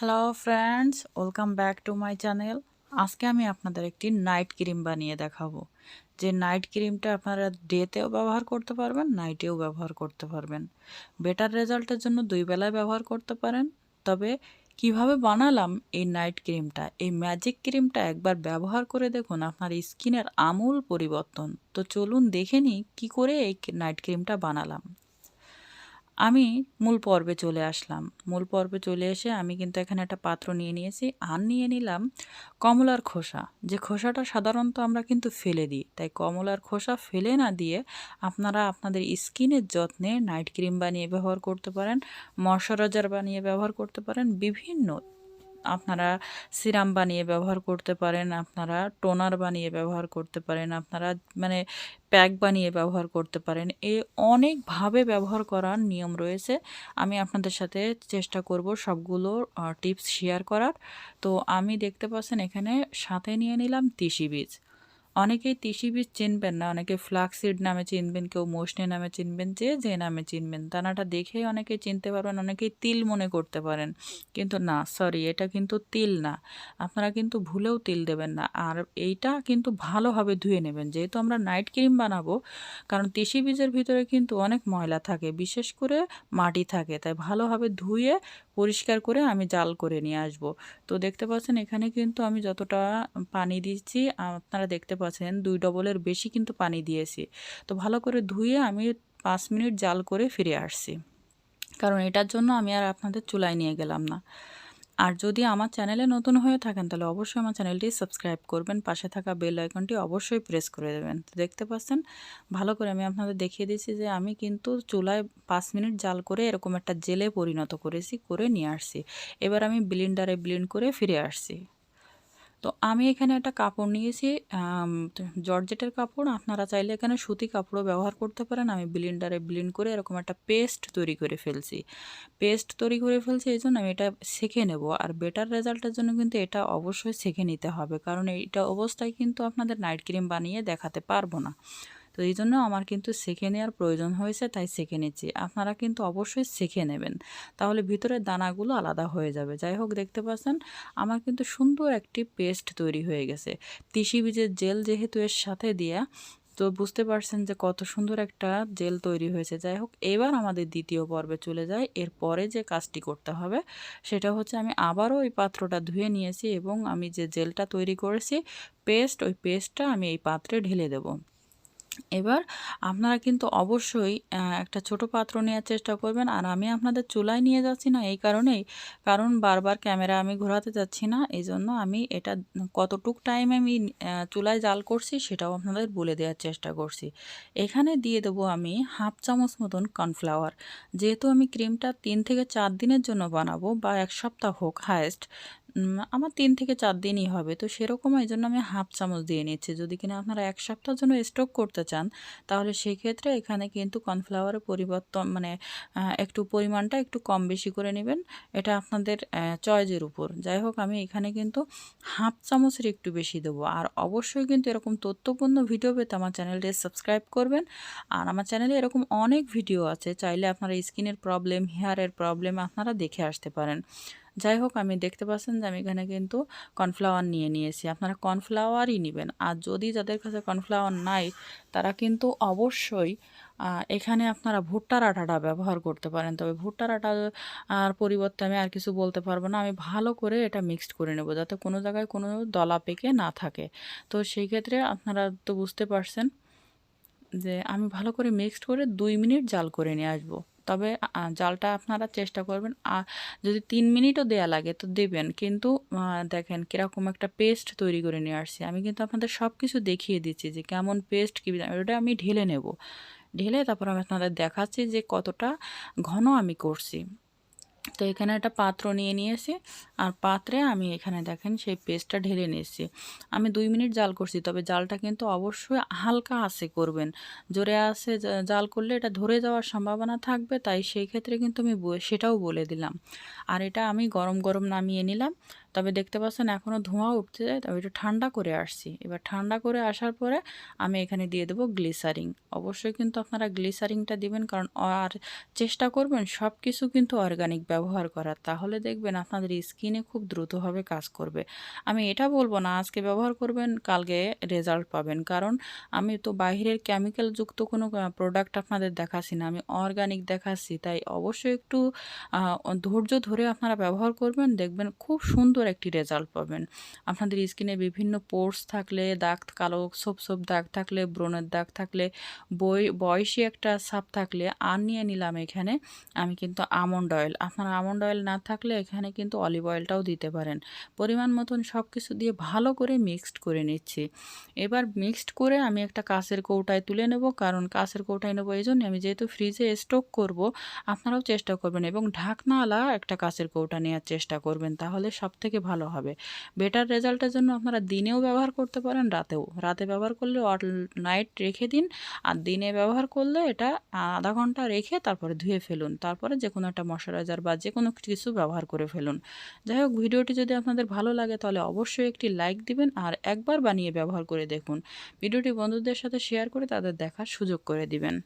Hello friends, welcome back to my channel. আজকে আমি আপনাদের একটি নাইট ক্রিম বানিয়ে দেখাবো। যে নাইট ক্রিমটা আপনারা ডেতেও ব্যবহার করতে পারবেন, নাইটেও ব্যবহার করতে পারবেন। বেটার রেজাল্টের জন্য দুই বেলায় ব্যবহার করতে পারেন। তবে কিভাবে বানালাম এই নাইট ক্রিমটা, এই ম্যাজিক ক্রিমটা একবার ব্যবহার করে দেখুন, আপনার স্কিনের আমূল পরিবর্তন। তো চলুন দেখে নিই কী করে এই নাইট ক্রিমটা বানালাম। আমি মূল পর্বে চলে আসলাম। মূল পর্বে চলে এসে আমি কিন্তু এখানে একটা পাত্র নিয়ে নিয়েছি, আর নিয়ে নিলাম কমলার খোসা। যে খোসাটা সাধারণত আমরা কিন্তু ফেলে দিই, তাই কমলার খোসা ফেলে না দিয়ে আপনারা আপনাদের স্কিনের যত্নে নাইট ক্রিম বানিয়ে ব্যবহার করতে পারেন, ময়শ্চারাইজার বানিয়ে ব্যবহার করতে পারেন, বিভিন্ন আপনারা সিরাম বানিয়ে ব্যবহার করতে পারেন, আপনারা টোনার বানিয়ে ব্যবহার করতে পারেন, আপনারা মানে প্যাক বানিয়ে ব্যবহার করতে পারেন। অনেকভাবে ব্যবহার করার নিয়ম রয়েছে। আমি আপনাদের সাথে চেষ্টা করব সবগুলো টিপস শেয়ার করার। তো আমি দেখতে পাচ্ছেন এখানে সাথে নিয়ে নিলাম তিসি বীজ। অনেকেই তিসি বীজ চিনবেন না, অনেকে ফ্লাক্সিড নামে চিনবেন, কেউ মসনে নামে চিনবেন, যে নামে চিনবেন। দানাটা দেখেই অনেকে চিনতে পারবেন, অনেকেই তিল মনে করতে পারেন, কিন্তু না, সরি, এটা কিন্তু তিল না। আপনারা কিন্তু ভুলেও তিল দেবেন না। আর এইটা কিন্তু ভালোভাবে ধুয়ে নেবেন, যেহেতু আমরা নাইট ক্রিম বানাবো। কারণ তিসি বীজের ভিতরে কিন্তু অনেক ময়লা থাকে, বিশেষ করে মাটি থাকে, তাই ভালোভাবে ধুয়ে পরিষ্কার করে আমি জাল করে নিয়ে আসব। তো দেখতে পাচ্ছেন এখানে কিন্তু আমি যতটা পানি দিচ্ছি, আপনারা দেখতে পাচ্ছেন 2 ডবলের বেশি কিন্তু পানি দিয়েছি। তো ভালো করে ধুয়ে আমি 5 মিনিট জাল করে ফিরে আসছি, কারণ এটার জন্য আমি আর আপনাদের চুলায় নিয়ে গেলাম না। আর যদি আমার চ্যানেলে নতুন হয়ে থাকেন তাহলে অবশ্যই আমার চ্যানেলটি সাবস্ক্রাইব করবেন, পাশে থাকা বেল আইকনটি অবশ্যই প্রেস করে দেবেন। তো দেখতে পাচ্ছেন ভালো করে আমি আপনাদের দেখিয়ে দিচ্ছি যে আমি কিন্তু চুলায় 5 মিনিট জাল করে এরকম একটা জেলে পরিণত করেছি, করে নিয়ে আসছি। এবার আমি ব্লেন্ডারে ব্লেন্ড করে ফিরে আসছি। তো আমি এখানে একটা কাপড় নিয়েছি, জর্জেটের কাপড়। আপনারা চাইলে এখানে সুতি কাপড়ও ব্যবহার করতে পারেন। আমি ব্লেন্ডারে ব্লেন্ড করে এরকম একটা পেস্ট তৈরি করে ফেলছি। পেস্ট তৈরি করে ফেলছি এই জন্য আমি এটা সেঁকে নেব। আর বেটার রেজাল্টের জন্য কিন্তু এটা অবশ্যই সেঁকে নিতে হবে, কারণ এইটা অবস্থায় কিন্তু আপনাদের নাইট ক্রিম বানিয়ে দেখাতে পারবো না। তো এই জন্য আমার কিন্তু সেঁকে নেওয়ার প্রয়োজন হয়েছে, তাই সেঁকে নিচ্ছি। আপনারা কিন্তু অবশ্যই সেঁকে নেবেন, তাহলে ভিতরের দানাগুলো আলাদা হয়ে যাবে। যাই হোক, দেখতে পাচ্ছেন আমার কিন্তু সুন্দর একটি পেস্ট তৈরি হয়ে গেছে। তিসি বীজের জেল যেহেতু এর সাথে দেয়া, তো বুঝতে পারছেন যে কত সুন্দর একটা জেল তৈরি হয়েছে। যাই হোক, এবার আমাদের দ্বিতীয় পর্বে চলে যাই। এরপরে যে কাজটি করতে হবে সেটা হচ্ছে, আমি আবারও ওই পাত্রটা ধুয়ে নিয়েছি এবং আমি যে জেলটা তৈরি করেছি পেস্ট, ওই পেস্টটা আমি এই পাত্রে ঢেলে দেবো। এবার আপনারা কিন্তু অবশ্যই একটা ছোট পাত্র নেওয়ার চেষ্টা করবেন। আর আমি আপনাদের চুলায় নিয়ে যাচ্ছি না এই কারণেই, কারণ বারবার ক্যামেরা আমি ঘোরাতে যাচ্ছি না, এই জন্য আমি এটা কতটুক টাইম আমি চুলায় জাল করছি সেটাও আপনাদের বলে দেওয়ার চেষ্টা করছি। এখানে দিয়ে দেবো আমি হাফ চামচ মতন কর্নফ্লাওয়ার। যেহেতু আমি ক্রিমটা 3 থেকে 4 দিনের জন্য বানাবো, বা 1 সপ্তাহ হোক হায়েস্ট, আমার 3 থেকে 4 দিনই হবে, তো সেরকম এই জন্য আমি হাফ চামচ দিয়ে নিচ্ছি। যদি কিনা আপনারা 1 সপ্তাহের জন্য স্টক করতে চান, তাহলে সেক্ষেত্রে এখানে কিন্তু কর্নফ্লাওয়ারের পরিবর্তন মানে একটু পরিমাণটা একটু কম বেশি করে নেবেন। এটা আপনাদের চয়েসের উপর। যাই হোক, আমি এখানে কিন্তু হাফ চামচের একটু বেশি দেবো। আর অবশ্যই কিন্তু এরকম তথ্যপূর্ণ ভিডিও পেতে আমার চ্যানেলটি সাবস্ক্রাইব করবেন। আর আমার চ্যানেলে এরকম অনেক ভিডিও আছে, চাইলে আপনারা স্কিনের প্রবলেম, হেয়ারের প্রবলেম আপনারা দেখে আসতে পারেন। যাই হোক, আমি দেখতে পাচ্ছেন যে আমি এখানে কিন্তু কর্নফ্লাওয়ার নিয়ে নিয়েছি। আপনারা কর্নফ্লাওয়ারই নেবেন। আর যদি যাদের কাছে কর্নফ্লাওয়ার নাই, তারা কিন্তু অবশ্যই এখানে আপনারা ভুট্টার আটাটা ব্যবহার করতে পারেন। তবে ভুট্টার আটা আর পরিবর্তে আমি আর কিছু বলতে পারবো না। আমি ভালো করে এটা মিক্সড করে নেব, যাতে কোনো জায়গায় কোনো দলা পেকে না থাকে। তো সেই ক্ষেত্রে আপনারা তো বুঝতে পারছেন যে আমি ভালো করে মিক্সড করে 2 মিনিট জাল করে নিয়ে আসবো। তবে জালটা আপনারা চেষ্টা করবেন, যদি 3 মিনিটও দেয়া লাগে তো দেবেন, কিন্তু দেখেন কীরকম একটা পেস্ট তৈরি করে নিয়ে আসছি। আমি কিন্তু আপনাদের সব কিছু দেখিয়ে দিচ্ছি যে কেমন পেস্ট, কী ওটা আমি ঢেলে নেব। ঢেলে তারপর আমি আপনাদের দেখাচ্ছি যে কতটা ঘন আমি করছি। তো এখানে একটা পাত্র নিয়ে নিয়েছি, আর পাত্রে আমি এখানে দেখেন সেই পেস্টটা ঢেলে নিয়েছি। আমি 2 মিনিট জাল করছি, তবে জালটা কিন্তু অবশ্যই হালকা আঁচে করবেন। জোরে আঁচে জাল করলে এটা ধরে যাওয়ার সম্ভাবনা থাকবে, তাই সেই ক্ষেত্রে কিন্তু আমি সেটাও বলে দিলাম। আর এটা আমি গরম গরম নামিয়ে নিলাম। তবে দেখতে পাচ্ছেন এখনও ধোঁয়া উঠছে, তবে একটু ঠান্ডা করে আসছি। এবার ঠান্ডা করে আসার পরে আমি এখানে দিয়ে দেবো গ্লিসারিন। অবশ্যই কিন্তু আপনারা গ্লিসারিনটা দিবেন, কারণ আর চেষ্টা করবেন সব কিছু কিন্তু অর্গানিক ব্যবহার করার, তাহলে দেখবেন আপনাদের স্কিনে খুব দ্রুতভাবে কাজ করবে। আমি এটা বলবো না আজকে ব্যবহার করবেন কালকে রেজাল্ট পাবেন, কারণ আমি তো বাইরের কেমিক্যালযুক্ত কোনো প্রোডাক্ট আপনাদের দেখাচ্ছি না, আমি অর্গানিক দেখাচ্ছি। তাই অবশ্যই একটু ধৈর্য ধরে আপনারা ব্যবহার করবেন, দেখবেন খুব সুন্দর একটি রেজাল্ট পাবেন। আপনাদের স্কিনে বিভিন্ন পোর্স থাকলে, দাগ কালো ছোপ ছোপ দাগ থাকলে, ব্রণের দাগ থাকলে, বয়সী একটা ছাপ থাকলে, আর নিয়ে নিলাম এখানে আমি কিন্তু আমন্ড অয়েল। আপনারা আমন্ড অয়েল না থাকলে এখানে কিন্তু অলিভ অয়েলটাও দিতে পারেন। পরিমাণ মতন সব কিছু দিয়ে ভালো করে মিক্সড করে নিচ্ছি। এবার মিক্সড করে আমি একটা কাঁচের কৌটায় তুলে নেব, কারণ কাঁচের কৌটায় নেবো এই জন্য, আমি যেহেতু ফ্রিজে স্টক করব, আপনারাও চেষ্টা করবেন এবং ঢাকনাওয়ালা একটা কাঁচের কৌটা নেওয়ার চেষ্টা করবেন, তাহলে সব থেকে ভালো হবে। বেটার রেজাল্টের জন্য আপনারা দিনেও ব্যবহার করতে পারেন, রাতেও। রাতে ব্যবহার করলে অল নাইট রেখে দিন, আর দিনে ব্যবহার করলে এটা আধা ঘন্টা রেখে তারপরে ধুয়ে ফেলুন, তারপরে যে কোনো একটা ময়শ্চারাইজার বা যে কোনো কিছু ব্যবহার করে ফেলুন। যাই হোক, ভিডিওটি যদি আপনাদের ভালো লাগে তাহলে অবশ্যই একটি লাইক দিবেন আর একবার বানিয়ে ব্যবহার করে দেখুন। ভিডিওটি বন্ধুদের সাথে শেয়ার করে তাদের দেখার সুযোগ করে দিবেন।